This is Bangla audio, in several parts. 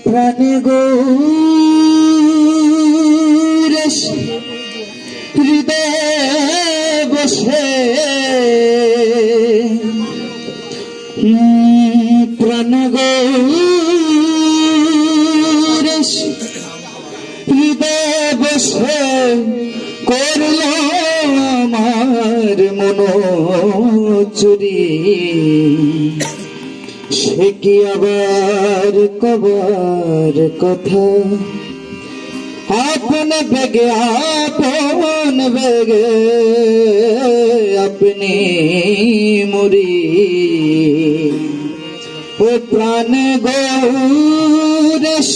প্রাণে গৌরেশ হৃদয়ে বসে প্রাণে গৌরেশ হৃদয়ে বসে করল আমার মনোচুরি সে কি আবার কবার কথা আপন বেগে আপনি মুরি ও প্রাণ গৌরেশ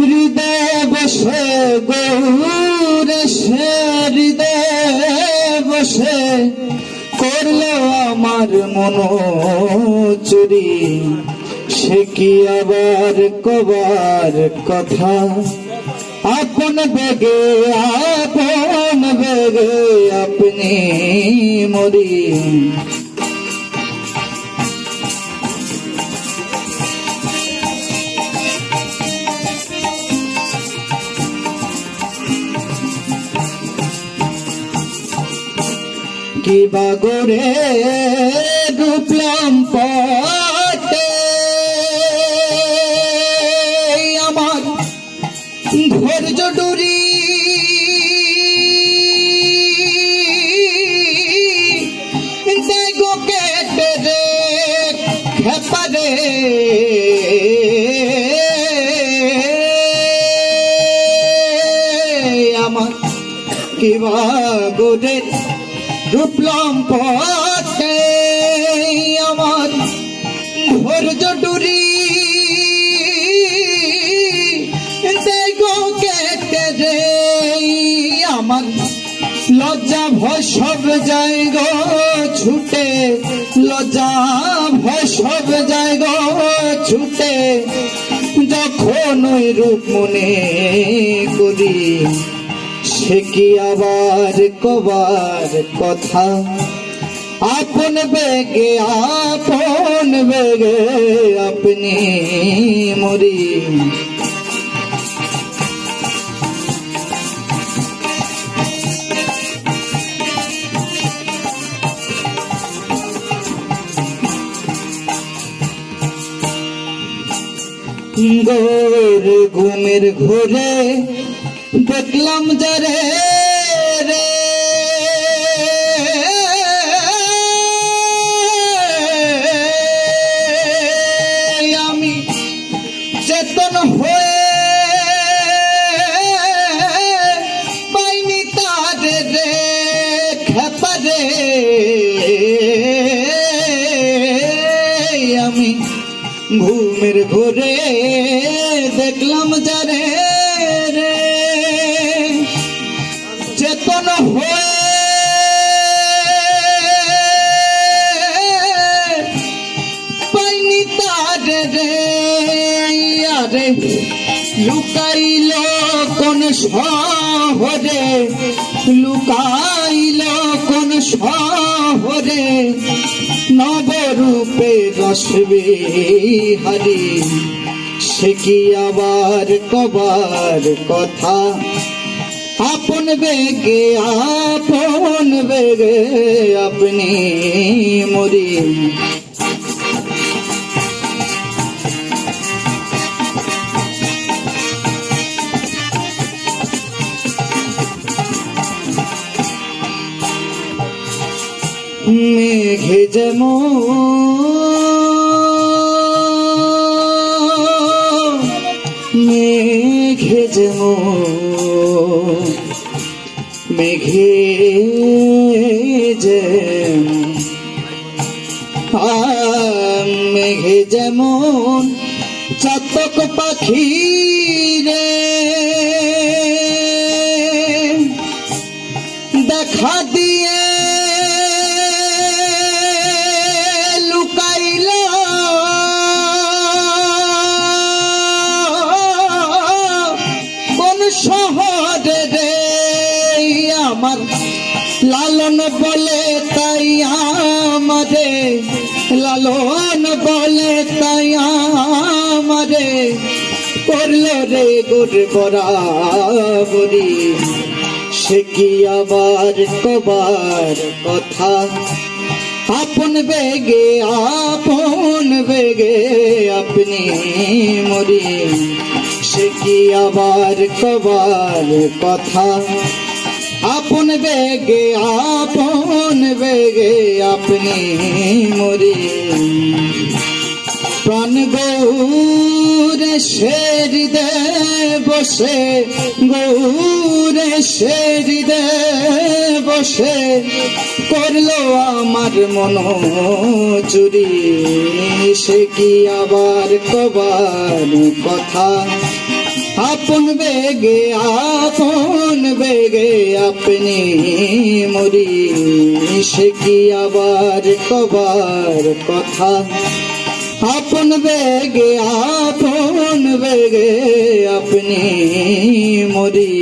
হৃদয় বসে গৌরেশ হৃদয় বসে করলো আমার মনোচুরি সে কি আবার কবার কথা আপন বেগে আপনি মরি কি বাগরে ডুবলাম পথে আমার ধৈর্য ডুরি দেখো কেটে রে খেপারে আমার কি বাগরে ডুবলাম পথে আমার ধৈর্য ডুরি দেখো কেটে রে আমার লজ্জা ভয় সব যায় গো ছুটে লজ্জা ভয় সব যায় গো ছুটে যখন ওই রূপ মনে করি সে কি আবার কবার কথা আপন বেগে আপনি মরি গোর ঘুমের ঘোরে দেখলাম যারে রে আমি চেতন হয়ে পাইনি তার রে খেপারে আমি ঘুমের ঘোরে দেখলাম যারে রে চেতন হয়ে পাইনি তার রে আরে লুকাইল কোন শহরে লুকাইল কোন শহরে নবরূপে রসবে হরি সে কি আবার কবার কথা আপন বেগে আপনি মরি মেঘে যেমন চাতক পাখি রে দেখা দিয়ে লুকাইল কোন শহরে রে আমার লালন বলে তাই আমারে লালন বলে তাই আমারে করলো রে গোর বরাবরি সে কি আবার কবার কথা আপন বেগে আপনি মরি সে কি আবার কবার কথা আপন বেগে আপনি মরি প্রাণ গৌরে শের দে বসে গৌরে শের দে বসে করলো আমার মন চুরি সে কি আবার কবার কথা আপন বেগে আপনি মরি সে কি আবার কবার কথা আপন বেগে আপনি মরি